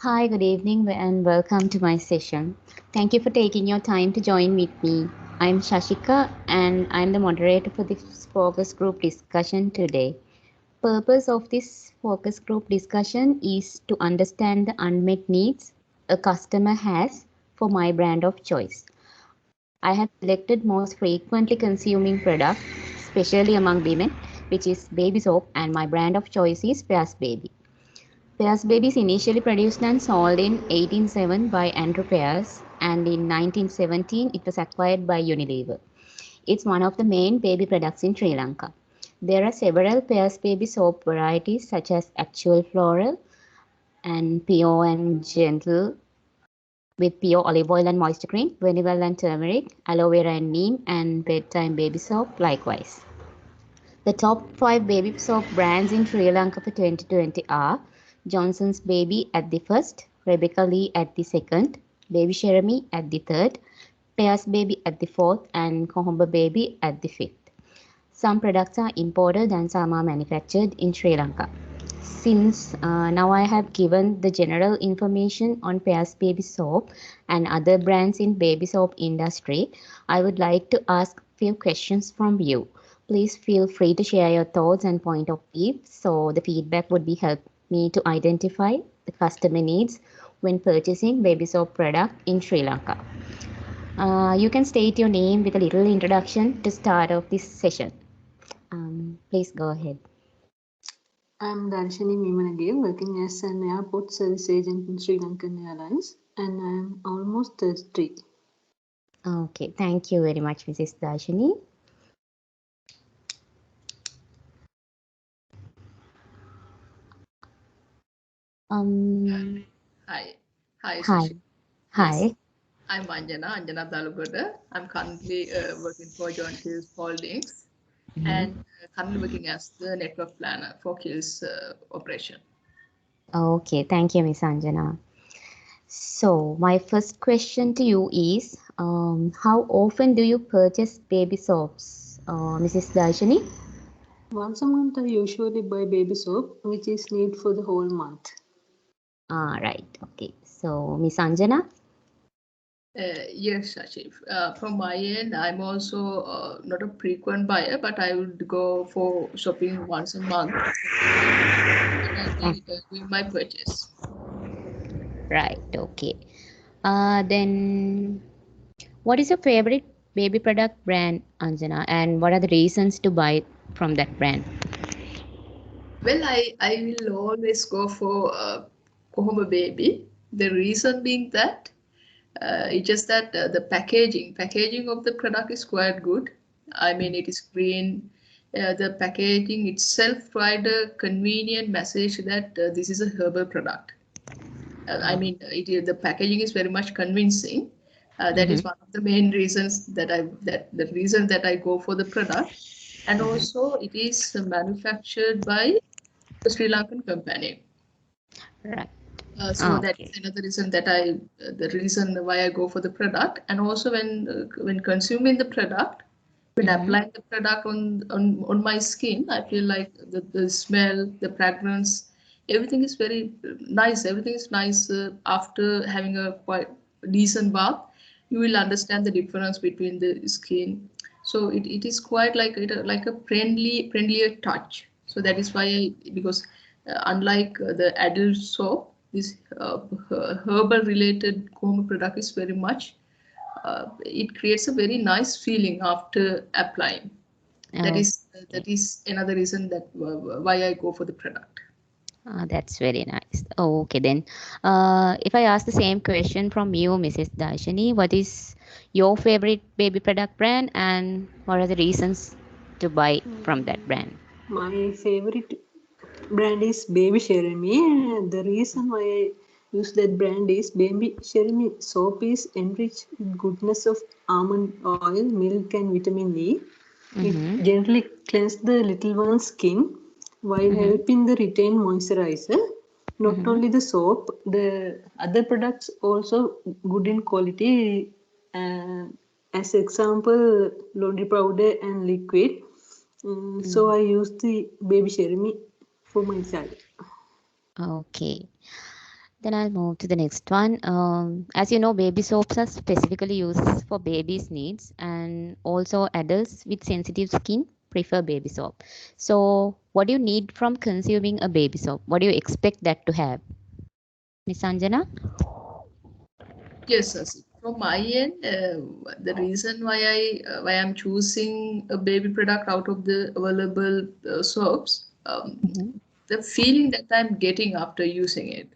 Hi, good evening, and welcome to my session. Thank you for taking your time to join with me. I'm Shashika, and I'm the moderator for this focus group discussion today. Purpose of this focus group discussion is to understand the unmet needs a customer has for my brand of choice. I have selected most frequently consuming product, especially among women, which is baby soap, and my brand of choice is Pears Baby. Pears Babies initially produced and sold in 1807 by Andrew Pears, and in 1917 it was acquired by Unilever. It's one of the main baby products in Sri Lanka. There are several Pears Baby soap varieties such as Actual Floral and Pure and Gentle with pure olive oil and moisture cream, vanilla and turmeric, aloe vera and neem, and bedtime baby soap likewise. The top 5 baby soap brands in Sri Lanka for 2020 are Johnson's Baby at the first, Rebecca Lee at the second, Baby Sheremy at the third, Pears Baby at the fourth, and Kohomba Baby at the fifth. Some products are imported and some are manufactured in Sri Lanka. Since now I have given the general information on Pears Baby Soap and other brands in baby soap industry, I would like to ask few questions from you. Please feel free to share your thoughts and point of view. So the feedback would be help me to identify the customer needs when purchasing baby soap product in Sri Lanka. You can state your name with a little introduction to start off this session. Please go ahead. I'm Darshini Vimanage, working as an airport service agent in Sri Lankan Airlines, and I'm almost 33. Okay, thank you very much, Mrs. Darshini. Um, Hi. Hi, hi, Shashi. Yes, hi. I'm Anjana Dalugoda. I'm currently working for John Kills Holdings and currently working as the network planner for Kills operation. Okay, thank you, Miss Anjana. So, my first question to you is, how often do you purchase baby soaps, Mrs. Darshini? Once a month, I usually buy baby soap, which is needed for the whole month. Right. Okay. So, Miss Anjana. Yes, Shashi. From my end, I'm also not a frequent buyer, but I would go for shopping once a month when I'll Ah, be doing my purchase. right. Okay. Then, what is your favorite baby product brand, Anjana, and what are the reasons to buy from that brand? Well, I will always go for Kohoma Baby. The reason being that it's just that the packaging of the product is quite good. I mean, it is green. The packaging itself provide a convenient message that this is a herbal product. I Uh, mean, the packaging is very much convincing. That mhm, is one of the main reasons that the reason that I go for the product, and mhm. also it is manufactured by a Sri Lankan company. Right. So that is Okay. another reason that the reason why I go for the product, and also when consuming the product, when Mm-hmm. applying the product on my skin, I feel like the smell, the fragrance, everything is very nice. Everything is nice after having a quite decent bath. You will understand the difference between the skin. So it is quite like a friendlier touch. So that is why because unlike the adult soap, this herbal related home product is very much it creates a very nice feeling after applying. Okay. That is another reason that why I go for the product. That's very nice. Oh, okay, then. If I ask the same question from you, Mrs. Darshini, what is your favorite baby product brand and what are the reasons to buy from that brand? My favorite brand is Baby Sheremy, and the reason why I use that brand is Baby Sheremy soap is enriched with goodness of almond oil, milk, and vitamin E. It Mm-hmm. gently cleanses the little one's skin while Mm-hmm. helping the retain moisturizer. Not Mm-hmm. only the soap, the other products also good in quality. As example, laundry powder and liquid. So I use the baby Sheremy for my child. Okay. Then I'll move to the next one. As you know, baby soaps are specifically used for babies' needs, and also adults with sensitive skin prefer baby soap. So, what do you need from consuming a baby soap? What do you expect that to have, Miss Anjana? Yes, Sasi. From my end, the reason why I'm choosing a baby product out of the available soaps, Mm-hmm. the feeling that I'm getting after using it.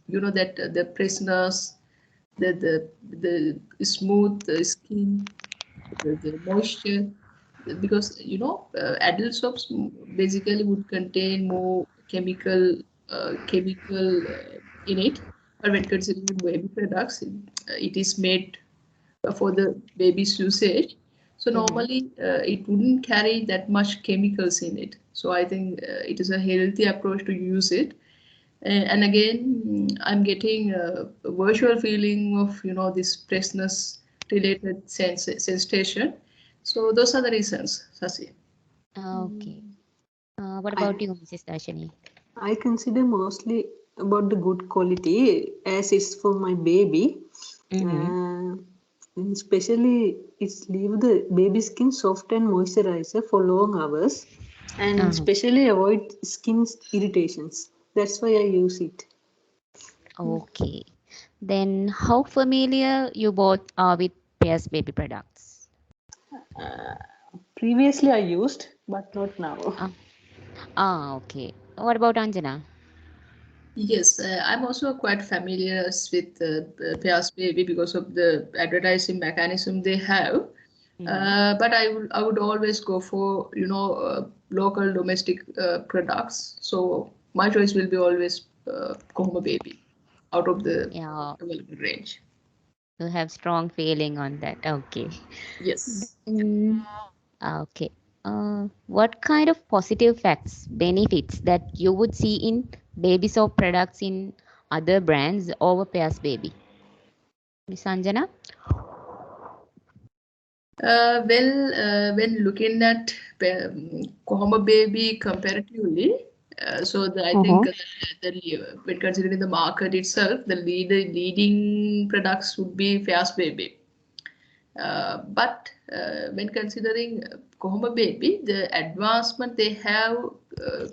You know that the freshness, the smooth skin, the moisture, because adult soaps basically would contain more chemical in it, but when considering baby products, it is made for the baby's usage. So Mm-hmm. normally it wouldn't carry that much chemicals in it. So I think it is a healthy approach to use it. And again, I'm getting a virtual feeling of this freshness related sensation. So those are the reasons, Sasi. Okay. What about I you, Mrs. Darshini? I consider mostly about the good quality as it's for my baby. Mm-hmm. Uh, and especially it's leave the baby skin soft and moisturizer for long hours, and Uh-huh. especially avoid skin irritations. That's why I use it. Okay. Then, how familiar you both are with Pears baby products? Previously I used, but not now. Ah, okay. What about Anjana? Yes, I'm also quite familiar with Pears Baby because of the advertising mechanism they have. Mm-hmm. But I would always go for local domestic products. So my choice will be always Kohoma Baby out of the Yeah, available range. you have strong feeling on that. Okay. Yes. Then, okay. What kind of positive facts, benefits that you would see in baby soap products in other brands over Pears Baby? Miss Anjana? When looking at Kohoma Baby comparatively, I think Uh-huh. when considering the market itself, the leading products would be Fast Baby. But when considering Kohoma Baby, the advancement they have uh,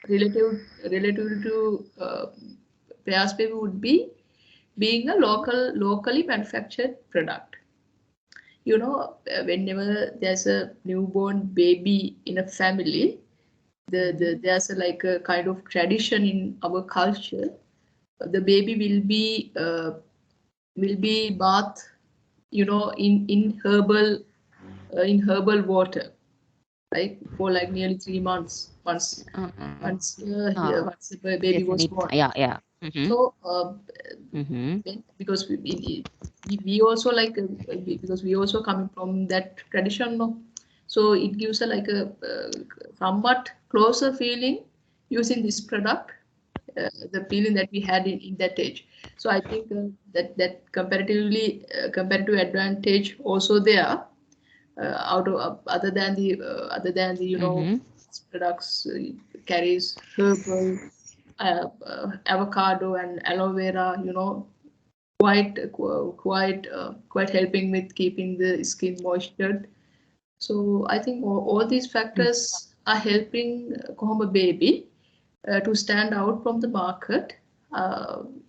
relative to Fast Baby would be being a locally manufactured product. Whenever there's a newborn baby in a family, Mm-hmm. there's like a kind of tradition in our culture. The baby will be bathed, in herbal water, like for like nearly 3 months. Once Uh-uh. once Ah, once the baby just a was bit. born. Yeah, yeah. Mm-hmm. So Mm-hmm. because we also like because we also coming from that tradition, no? So it gives a like a somewhat closer feeling using this product, the feeling that we had in that age. So I think that comparative advantage also there, out of other than the Mm-hmm. products carries herbal, avocado and aloe vera, quite helping with keeping the skin moistured. So I think all these factors are helping Kohoma Baby to stand out from the market,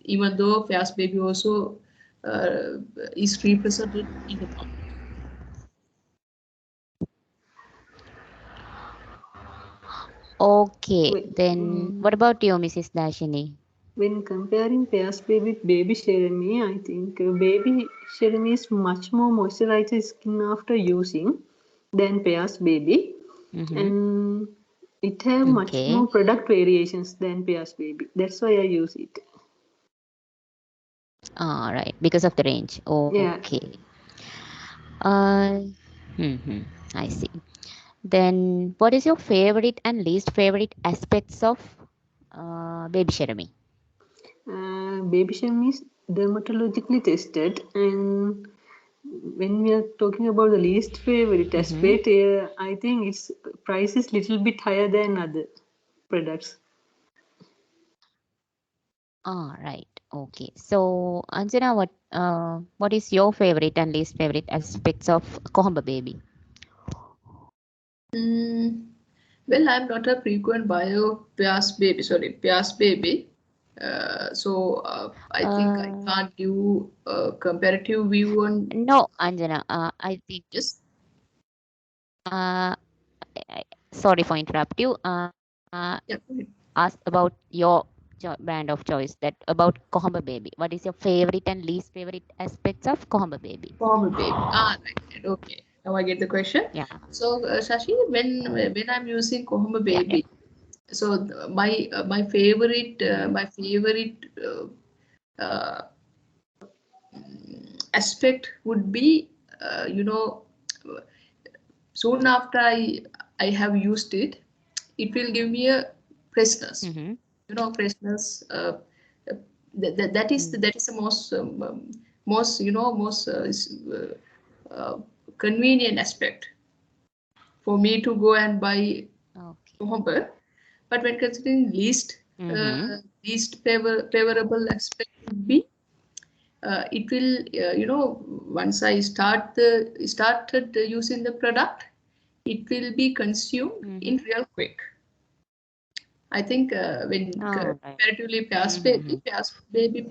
even though Fast Baby also uh, is represented in the market. Okay. When, Then, what about you, Mrs. Dashini? when comparing Pears Baby with Baby Sheremy, I think Baby Sheremy is much more moisturized skin after using than Pears Baby, Mm-hmm. and it have much Okay. more product variations than Pears Baby. That's why I use it. All right. Because of the range. Yeah. Okay. Uh, mm-hmm. I see. Then, what is your favorite and least favorite aspects of baby Sheremy? Baby Sheremy is dermatologically tested, and when we are talking about the least favorite Mm-hmm. aspect, I think its price is little bit higher than other products. All right. Okay. So, Anjana, what is your favorite and least favorite aspects of Kohamba Baby? Mm, well, I'm not a frequent buyer of Pears baby. Sorry, Pears baby. I think I Uh, can't give a comparative view on. no, Anjana. I think. Just Uh, Sorry for interrupt you. yeah, Ask about your brand of choice. That about Kohamba Baby. What is your favorite and least favorite aspects of Kohamba Baby? former baby. Ah, right. Okay. Now I get the question. Yeah. So, Shashi, when I'm using Kohoma Yeah. Yeah. baby, so my favorite uh, aspect would be, you know, soon after I have used it, it will give me a freshness. Mm-hmm. Freshness. That is Mm. the most uh, convenient aspect for me to go and buy Okay. November. But when considering Mm-hmm. favorable aspect would be it will once I started using the product, it will be consumed in Mm-hmm. real quick. I think when Oh, right. comparatively Mm-hmm. Pears baby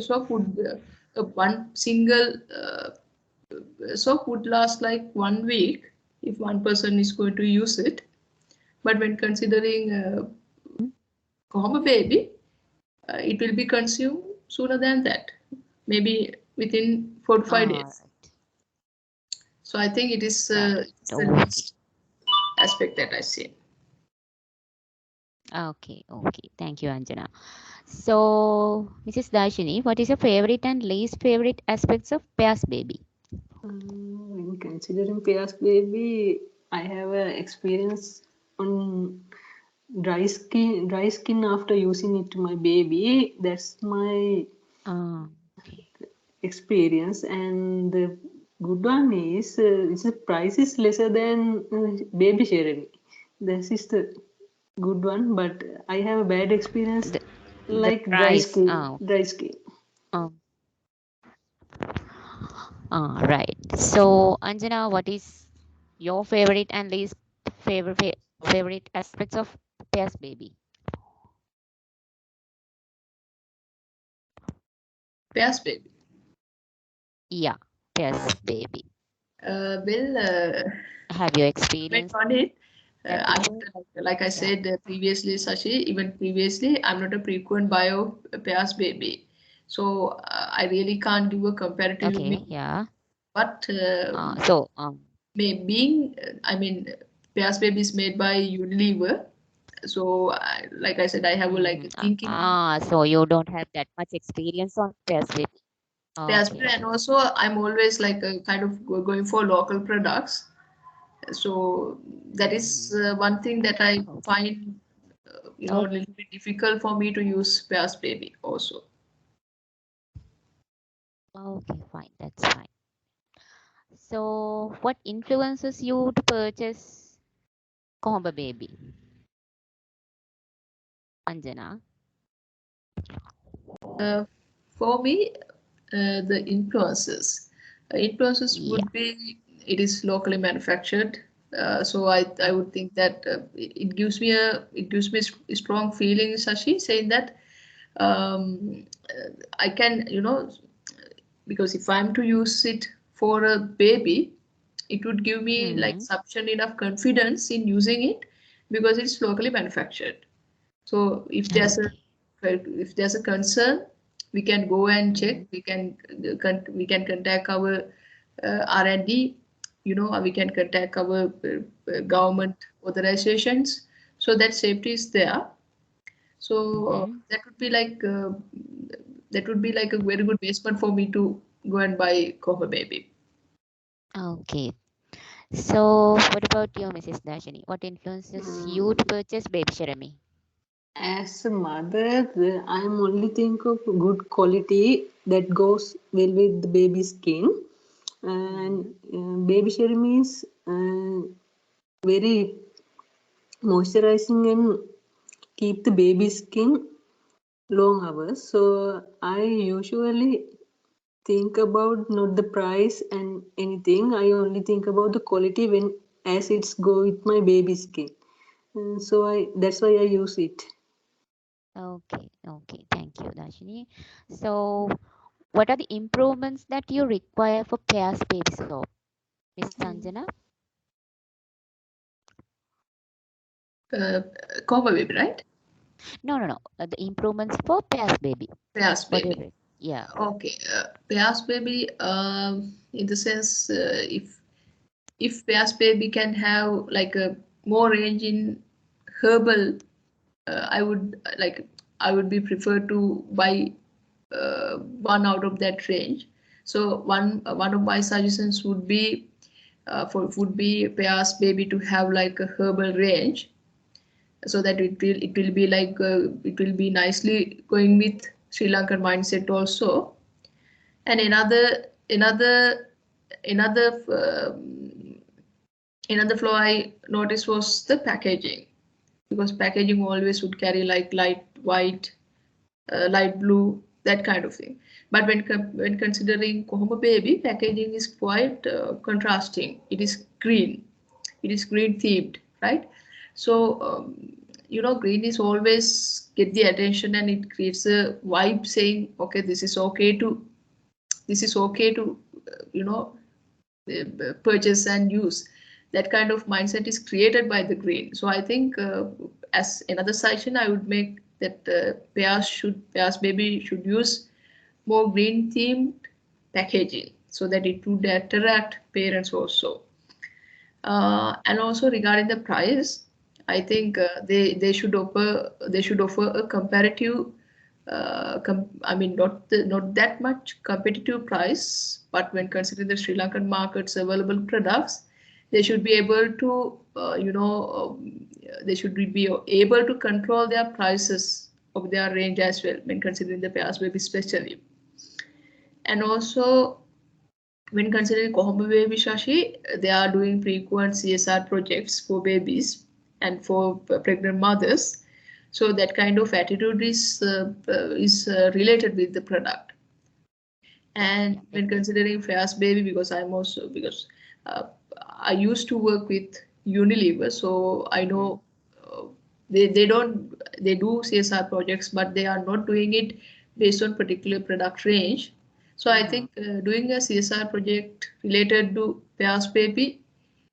soap would one single soap would last like 1 week if one person is going to use it. But when considering Kohoma baby, it will be consumed sooner than that, maybe within 4 to 5 days. All right. So I think Right. it's the Okay. least aspect that I see. Okay. Okay. Thank you, Anjana. So, Mrs. Dashini, what is your favorite and least favorite aspects of Pears Baby? When considering Pears baby, I have a experience on dry skin after using it to my baby. That's my Okay. experience, and the good one is its price is lesser than baby Sherry. This is the good one, but I have a bad experience The like price. Oh, dry skin. oh, right. So, Anjana, what is your favorite and least favorite aspects of Pears Baby? Pears baby. Yeah, Pears Baby. Well, Have you comment experienced on it. that I'm before? not, like I Yeah. said previously, Sashi, even previously, I'm not a frequent buyer of Pears baby. So I really can't give a comparative Okay. view. Yeah. But So, being, I mean, Pears baby is made by Unilever. So, like I said, I have like a thinking on so you don't have that much experience on Pears Baby. Okay. Pears, and Okay. also I'm always like a kind of going for local products. So that is Mm-hmm. one thing that I Okay. find a Okay. little bit difficult for me to use Pears baby also. Okay. Fine. That's fine. So, what influences you to purchase Combo Baby, Anjana? Uh, for me, the influences Yeah. would be it is locally manufactured. So I would think that it gives me a strong feeling, Sashi, saying that I can, because if I'm to use it for a baby, it would give me like Mm-hmm. sufficient enough confidence in using it because it's locally manufactured. So Okay. if there's a concern, we can go and check. Mm-hmm. We can contact our R&D. We can contact our government authorizations so that safety is there. So Mm-hmm. that would be like a very good basement for me to go and buy Copper Baby. Okay. So, what about you, Mrs. Dashini? What influences you to Um, purchase Baby Sharami? as a mother, I'm only think of good quality that goes well with the baby skin, and Mm-hmm. baby serum is very moisturizing and keep the baby skin long hours. So I usually think about not the price and anything. I only think about the quality when as it's go with my baby skin. So I that's why I use it. Okay, okay, thank you, Darshini. So, what are the improvements that you require for Pears baby soap, Miss Sanjana? Uh, Combo baby, right? No, no, no. The improvements for Pears baby. Pears What do you baby. think? Yeah. Okay, Pears baby. In the sense, if Pears baby can have like a more range in herbal, I would I would be preferred to buy one out of that range. So one of my suggestions would be would be Pears baby to have like a herbal range, so that it will be like it will be nicely going with Sri Lankan mindset also. And another another flaw I noticed was the packaging, because packaging always would carry like light white, light blue, that kind of thing. But when considering Kohoma baby, packaging is quite contrasting. It is green. It is green themed, right? So green is always get the attention, and it creates a vibe saying, okay, this is okay to purchase and use. That kind of mindset is created by the green. So I think as another suggestion, I would make that Pears baby should use more green themed packaging, so that it would attract parents also. And also regarding the price, I think they should offer a comparative. I mean, not that much competitive price, but when considering the Sri Lankan market's available products, they should be able to, they should be able to control their prices of their range as well, when considering the pairs baby especially. And also, when considering Kohombo Baby Shashi, they are doing frequent CSR projects for babies and for pregnant mothers. So that kind of attitude is related with the product. And Yeah, when considering Fast Baby, because I'm also because uh, I used to work with Unilever, so I mm-hmm. know uh, they do CSR projects, but they are not doing it based on particular product range. So I Uh-huh. think doing a CSR project related to Fast Baby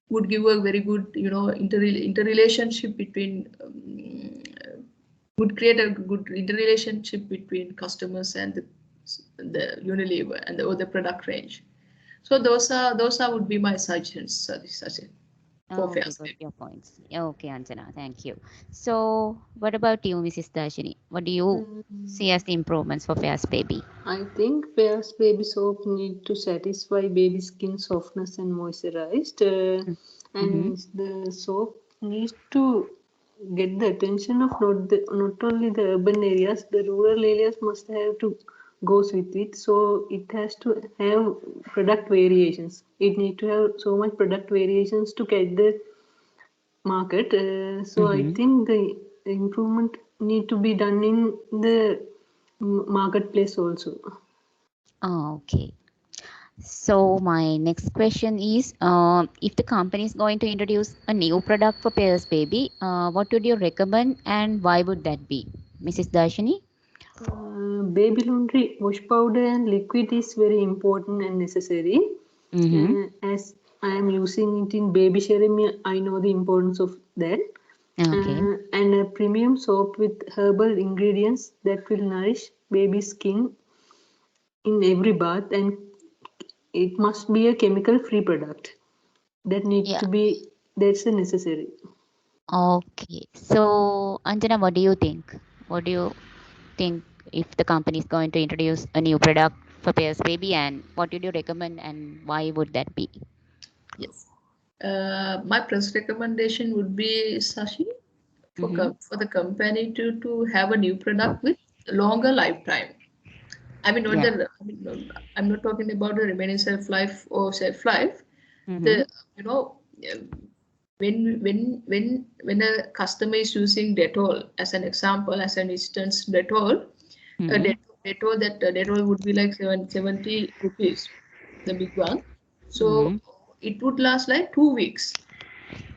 would give a very good, interrelationship between would create a good interrelationship between customers and the Unilever and the other product range. So those are would be my suggestions, Sachin, for Okay, Fairs got Baby. your points. Okay, Anjana, thank you. So, what about you, Mrs. Darshini? What do you see as the improvements for Pears baby? I think Pears baby soap need to satisfy baby skin softness and moisturized, Mm-hmm. and the soap needs to get the attention of not only the urban areas, the rural areas must have to goes with it. So it has to have product variations. It need to have so much product variations to catch the market. So I Mm-hmm. think the improvement need to be done in the marketplace also. Okay. So my next question is, if the company is going to introduce a new product for Pears baby, what would you recommend and why would that be, Mrs. Darshini? Baby laundry wash powder and liquid is very important and necessary. Mm-hmm. As I am using it in baby serum, I know the importance of that. Okay. And a premium soap with herbal ingredients that will nourish baby skin in every bath, and it must be a chemical free product. That need Yeah. to be, that's a necessary. Okay. So, Anjana, what do you think? What do you think if the company is going to introduce a new product for Pears baby, and what would you recommend and why would that be? Yes. My first recommendation would be, Sashi, Mm-hmm. for the company to have a new product with longer lifetime. I mean, not Yeah. the I mean, no, I'm not talking about the remaining shelf life or shelf life. Mm-hmm. The when a customer is using Dettol as an example, as an instance, Dettol, Mm-hmm. They told that Dettol would be like 70 rupees, the big one. Mm-hmm. So it would last like 2 weeks.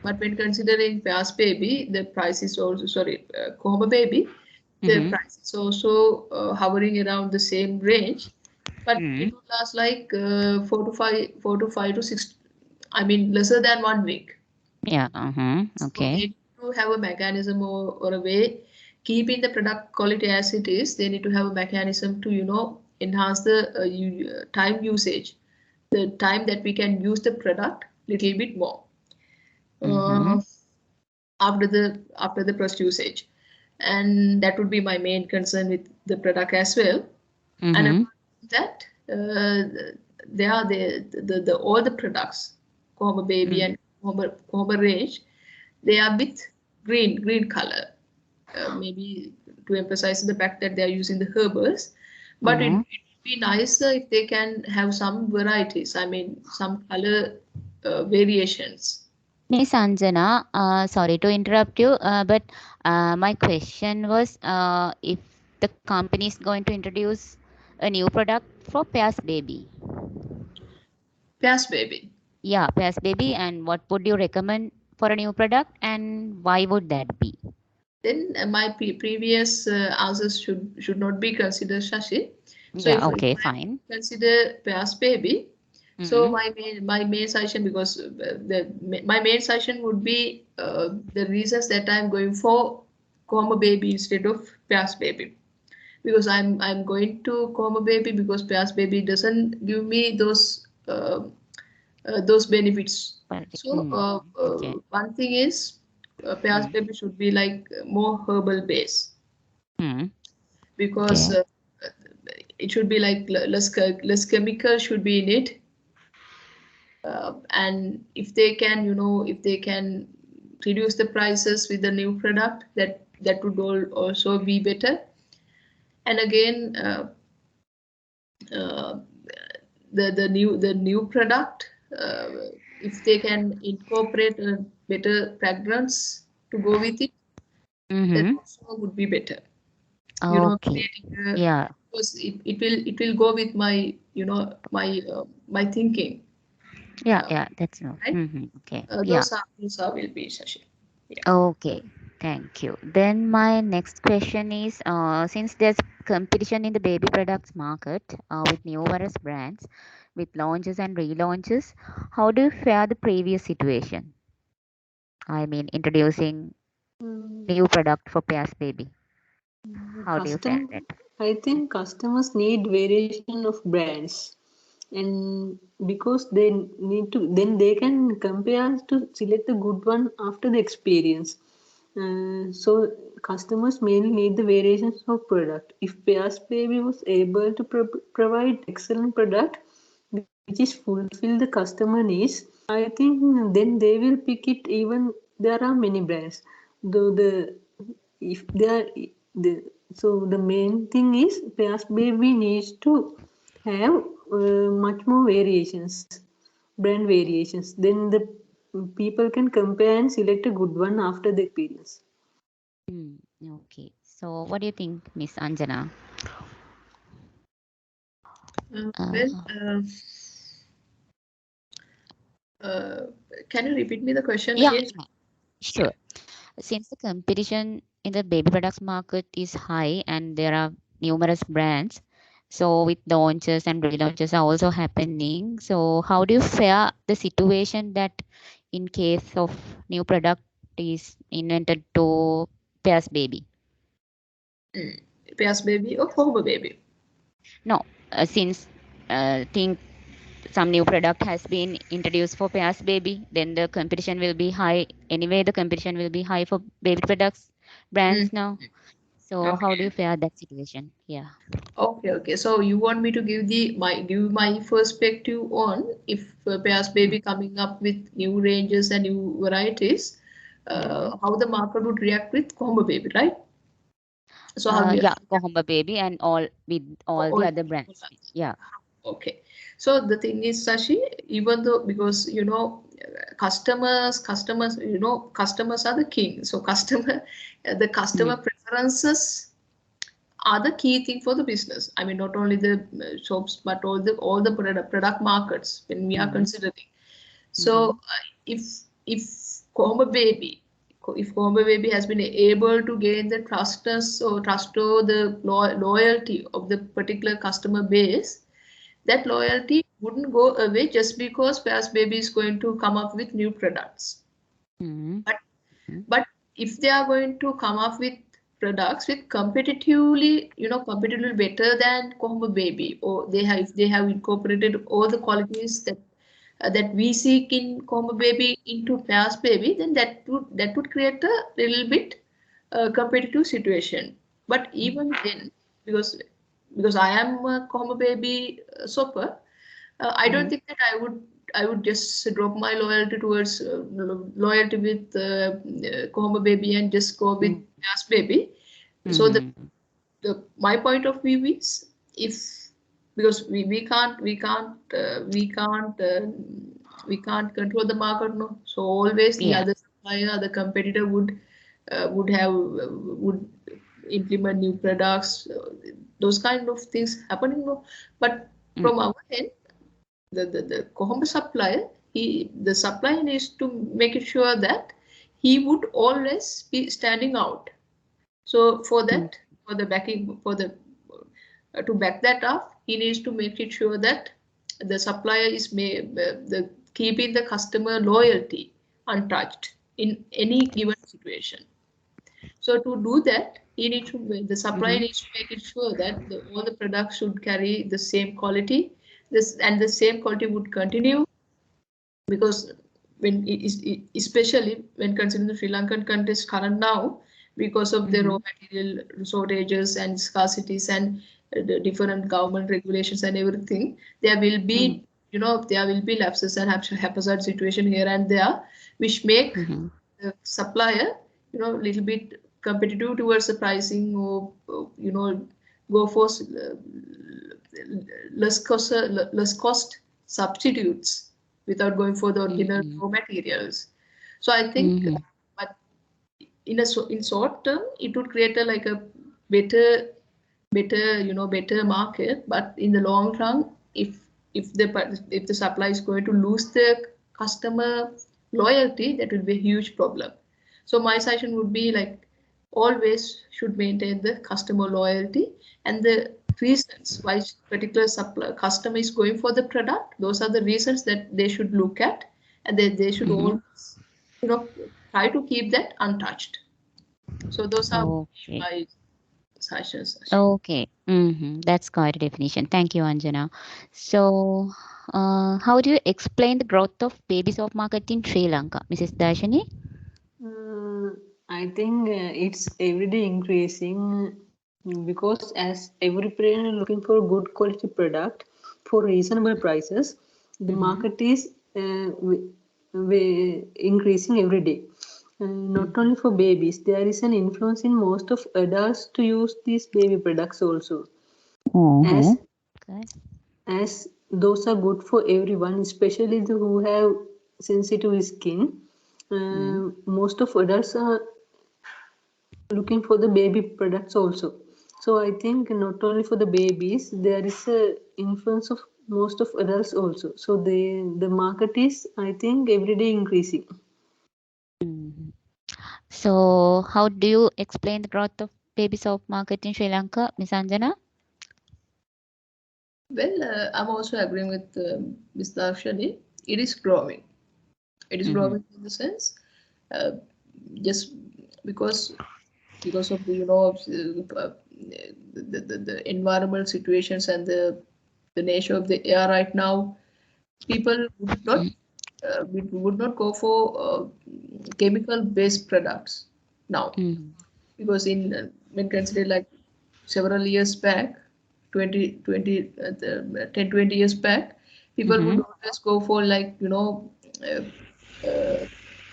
But when considering Pears Baby, the price is also, sorry, Kohoma Baby, the Mm-hmm. price is also hovering around the same range. But Mm-hmm. it would last like 4 to 5 to 6, I mean, lesser than 1 week. Yeah. Uh-huh. So they Okay. need to have a mechanism or a way, keeping the product quality as it is. They need to have a mechanism to, enhance the time usage, the time that we can use the product little bit more Mm-hmm. uh, after the first usage, and that would be my main concern with the product as well. And Mm-hmm. apart from that, they are the all the products, Kohoma Baby and Kohoma range, they are with green color. Maybe to emphasize the fact that they are using the herbals, but it Mm-hmm. would be nicer if they can have some varieties. I mean, some color variations. Miss Anjana, sorry to interrupt you, but my question was if the company is going to introduce a new product for Pears Baby. Pears Baby. Yeah, Pears Baby, and what would you recommend for a new product and why would that be? Then my previous answers should not be considered, Shashi. So Yeah, if okay, I fine. consider Pears Baby, so Mm-hmm. my main suggestion, because my main suggestion would be the reasons that I'm going for Coma Baby instead of Pears Baby, because I'm going to Coma Baby because Pears Baby doesn't give me those benefits. So Okay. one thing is, Pears Mm. Baby should be like more herbal base, Mm. because Okay. it should be like less chemical should be in it. And if they can, if they can reduce the prices with the new product, that would also be better. And again, uh, the new product, if they can incorporate a better fragrance to go with it, that Mm-hmm. also would be better. Okay. Creating a, Yeah. because it will go with my my thinking, Yeah. uh, Yeah. That's no. right. Mm-hmm. Okay. Yeah. Those are will be, Shashi. Yeah. Okay, thank you. Then my next question is, since there's competition in the baby products market with numerous brands, with launches and relaunches, how do you fare the previous situation? I mean, introducing Mm, new product for Pears Baby. How do you fare Custom, that? I think customers need variation of brands, and because they need to, then they can compare to select the good one after the experience. So customers mainly need the variations of product. If Pears Baby was able to provide excellent product which is fulfill the customer needs, I think then they will pick it. Even there are many brands, though the if they are the so the main thing is Pears Baby needs to have much more variations, brand variations. Then the people can compare and select a good one after the experience. Hmm, okay. So, what do you think, Miss Anjana? Uh, Well, uh, can you repeat me the question yeah, again? yeah, Yeah. sure. Since the competition in the baby products market is high and there are numerous brands, so with launches and relaunches are also happening. So how do you fare the situation that in case of new product is invented to Pears Baby? Mm. Pears Baby or Kohoma Baby? No, since think some new product has been introduced for Pears Baby, then the competition will be high. Anyway, the competition will be high for baby products Mm. brands now. So how do you Okay. fare that situation? Yeah. Okay, okay. So you want me to give my perspective on if Pears Baby coming up with new ranges and new varieties, Mm-hmm. how the market would react with Kohoma Baby, right? So how you Yeah, Kohomba Baby and all with all the all other brands. Yeah. okay. So the thing is, Sashi, even though, because customers are the king. So the customer Mm. preferences are the key thing for the business. I mean, not only the shops, but all the product markets when we are considering. So if if Combo Baby, if Combo Baby has been able to gain the trustness or trust or the loyalty of the particular customer base, that loyalty wouldn't go away just because Pears Baby is going to come up with new products. Mm-hmm. But but if they are going to come up with products with competitively, competitively better than Combo Baby, or they have incorporated all the qualities that we seek in Combo Baby into Pears Baby, then that would create a little bit competitive situation. But even then, because I am a Combo Baby shopper, I don't Mm-hmm. think that I would just drop my loyalty towards loyalty with Kohoma Baby and just go with Yas Baby. So Mm-hmm. my point of view is, if because we can't control the market, no. So always the Yeah. other supplier, the competitor would implement new products, those kind of things happening, no. But Mm-hmm. from our end, the Kohomba supplier, the supplier needs to make it sure that he would always be standing out. So for that, for the backing, for the to back that up, he needs to make it sure that the supplier is the keeping the customer loyalty untouched in any given situation. So to do that, the supplier Mm-hmm. needs to make it sure that all the products should carry the same quality. And the same quality would continue, because especially when considering the Sri Lankan context current now, because of the raw Mm-hmm. material shortages and scarcities and the different government regulations and everything, there will be, there will be lapses and haphazard situation here and there, which make Mm-hmm. the supplier, little bit competitive towards the pricing, or go for less cost substitutes without going for the original Mm-hmm. raw materials. So I think, Mm-hmm. but in short term, it would create a better market. But in the long run, if the supply is going to lose the customer loyalty, that will be a huge problem. So my suggestion would be, like, always should maintain the customer loyalty, and the reasons why particular supply customer is going for the product, those are the reasons that they should look at, and they should Mm-hmm. always, you know try to keep that untouched. So those are Okay. my suggestions. Okay. Mm-hmm. That's quite a definition. Thank you, Anjana. So, how do you explain the growth of baby soap market in Sri Lanka, Mrs. Darshani? Uh, I think it's everyday increasing because as every parent is looking for good quality product for reasonable prices, the Mm-hmm. market is increasing every day. Not only for babies, there is an influence in most of adults to use these baby products also. Mm-hmm. As Okay. as those are good for everyone, especially the who have sensitive skin. Mm-hmm. Most of adults are looking for the baby products also. So I think not only for the babies, there is a influence of most of adults also. So the market is, I think, every day increasing. Mm-hmm. So, how do you explain the growth of baby soap market in Sri Lanka, Miss Anjana? Well, I'm also agreeing with Mr. Arshani. It is growing. It is Mm-hmm. growing in the sense, uh, just because of the environmental situations and the nature of the air right now, people would not go for chemical based products now, Mm-hmm. because when considered, like, several years back, 10 20 years back, people Mm-hmm. would always go for, like, uh, uh,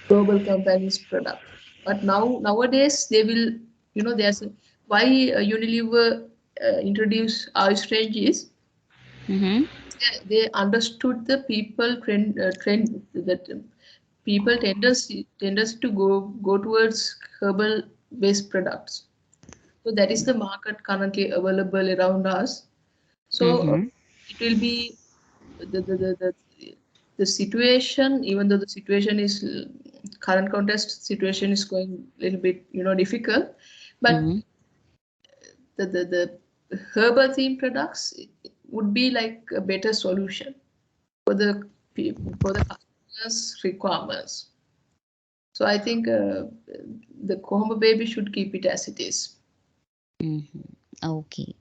global companies product. But nowadays they will, there's why Unilever introduced ice range is, Mm-hmm. they understood the people trend, that people tendency to go towards herbal based products. So that is the market currently available around us. So Mm-hmm. it will be the situation, even though the situation is current context situation is going a little bit difficult, but Mm-hmm. the herbal theme products would be like a better solution for for the customers' requirements. So I think the Kohoma baby should keep it as it is. Mm-hmm. Okay.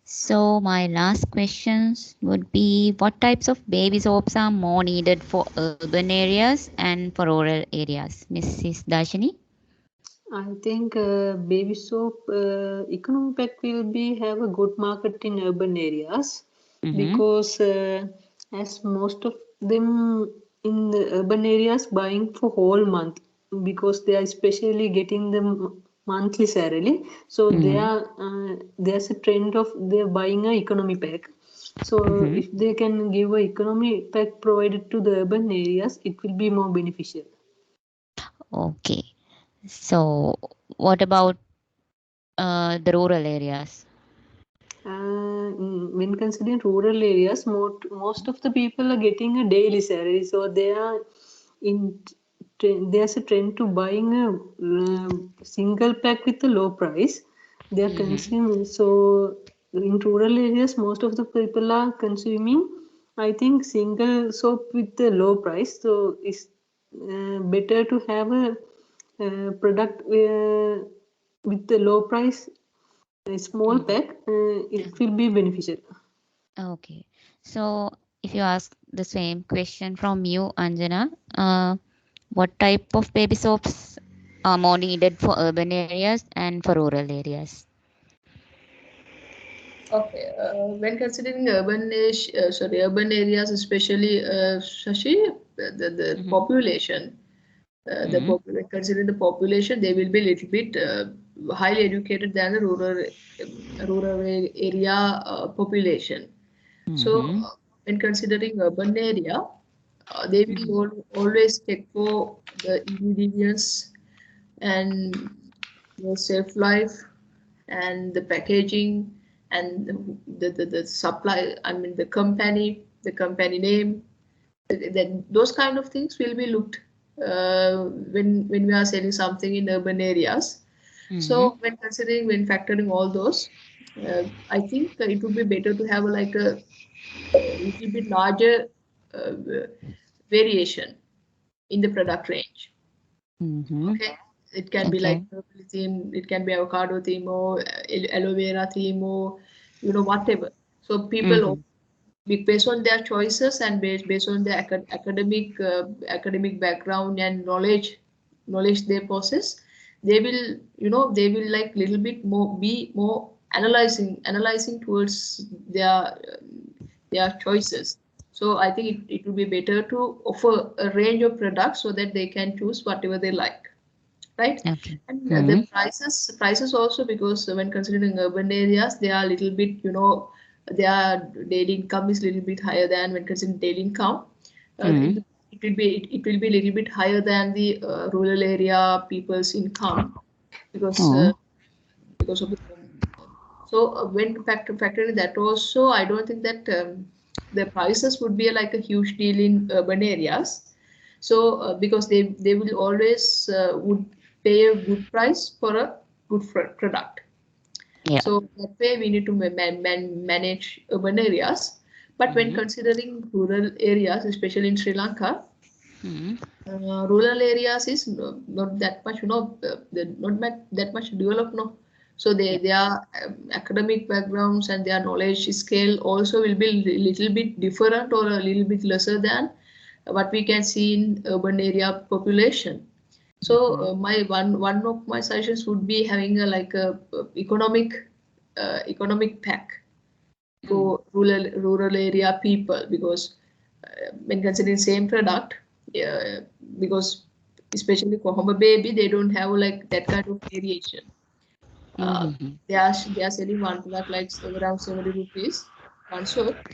So my last questions would be what types of baby soaps are more needed for urban areas and for rural areas, Mrs. Dashini? I think baby soap economy pack will be have a good market in urban areas Mm-hmm. because as most of them in the urban areas buying for whole month because they are especially getting the monthly salary, so they Mm-hmm. are there's a trend of they're buying a economy pack. So Mm-hmm. if they can give a economy pack provided to the urban areas, it will be more beneficial. Okay. So what about the rural areas? When considering rural areas, most of the people are getting a daily salary, so they are in. There's a trend to buying a single pack with a low price. They are Mm-hmm. consuming. So in rural areas, most of the people are consuming. I think single soap with the low price. So it's better to have a product with the low price a small Mm-hmm. pack, it will be beneficial. Okay. So if you ask the same question from you, Anjana, uh, what type of baby soaps are more needed for urban areas and for rural areas? Okay, when considering urban areas, especially Shashi, the Mm-hmm. population, Mm-hmm. considering the population, they will be a little bit highly educated than the area population. So, Mm-hmm. when considering urban area, they will always take for the ingredients and the shelf life and the packaging and the supply, I mean the company name, that those kind of things will be looked when we are selling something in urban areas. Mm-hmm. So when factoring all those, I think it would be better to have like a little bit larger uh, variation in the product range. Mm-hmm. Okay, it can be like Okay. purple theme, it can be avocado theme or aloe vera theme or whatever. So people Mm-hmm. based on their choices and based on their academic background and knowledge they possess, they will like little bit more be more analyzing towards their choices. So I think it would be better to offer a range of products so that they can choose whatever they like, right? Okay. And the Mm-hmm. prices also, because when considering urban areas, they are a little bit, their daily income is a little bit higher than when considering daily income. Mm-hmm. It will be a little bit higher than the rural area people's income because uh, Oh. because of the so when factoring that also, I don't think that the prices would be like a huge deal in urban areas. So because they will always would pay a good price for a good product. Yeah. So that way we need to manage urban areas. But when Mm-hmm. considering rural areas, especially in Sri Lanka, Mm-hmm. rural areas is not that much, they're not that much developed, no. So Yeah. their academic backgrounds and their knowledge scale also will be little bit different or a little bit lesser than what we can see in urban area population. So Mm-hmm. my one of my suggestions would be having a like a economic pack Mm-hmm. for rural area people, because when considering same product, uh, because especially for Homa baby, they don't have like that kind of variation. uh, Mm-hmm. they are selling one product like around 70 rupees one soap.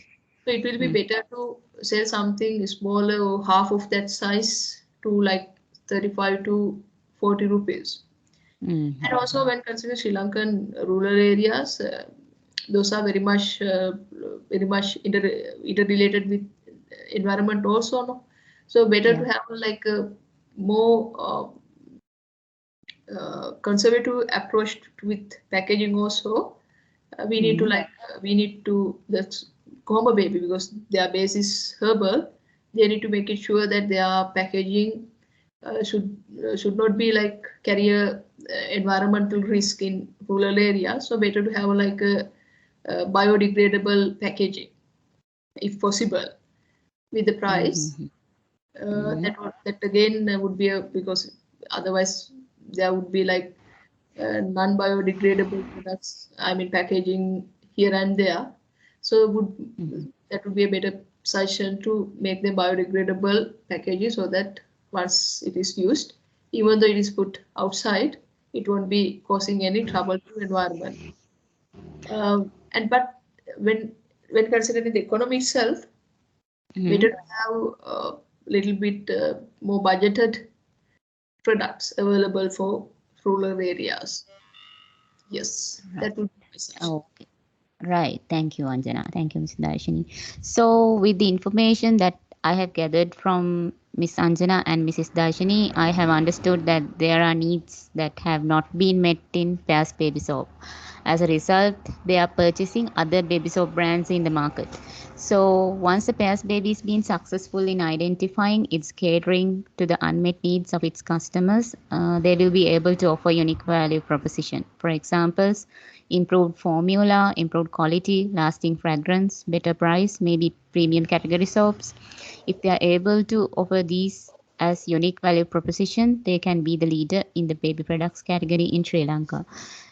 So it will be better to sell something smaller or half of that size to like 35 to 40 rupees. And Mm-hmm. also, when considering Sri Lankan rural areas, those are very much interrelated with environment also. No? So better to Yeah. have like a more conservative approach with packaging also. We need to Mm-hmm. we need to that's combo baby because their base is herbal. They need to make it sure that their packaging should not be like carry a environmental risk in rural areas. So better to have like a biodegradable packaging if possible with the price. Mm-hmm. Mm-hmm. That again would be a because otherwise there would be like non-biodegradable products. I mean packaging here and there. So would Mm-hmm. that would be a better suggestion to make the biodegradable packaging so that once it is used, even though it is put outside, it won't be causing any trouble to environment. And but when when considering the economy itself, better Mm-hmm. to have a little bit more budgeted products available for rural areas. Yes, Right. that would be my suggestion. Okay. Right. Thank you, Anjana. Thank you, Ms. Darshini. So, with the information that I have gathered from Ms. Anjana and Mrs. Darshini, I have understood that there are needs that have not been met in Pears Baby Soap. As a result, they are purchasing other baby soap brands in the market. So, once the Pears Baby has been successful in identifying its catering to the unmet needs of its customers, they will be able to offer unique value proposition. For examples, improved formula, improved quality, lasting fragrance, better price, maybe premium category soaps. If they are able to offer these as unique value proposition, they can be the leader in the baby products category in Sri Lanka.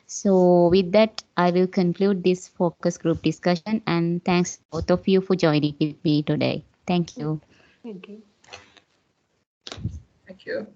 So with that, I will conclude this focus group discussion and thanks to both of you for joining with me today. Thank you. Thank you. Thank you.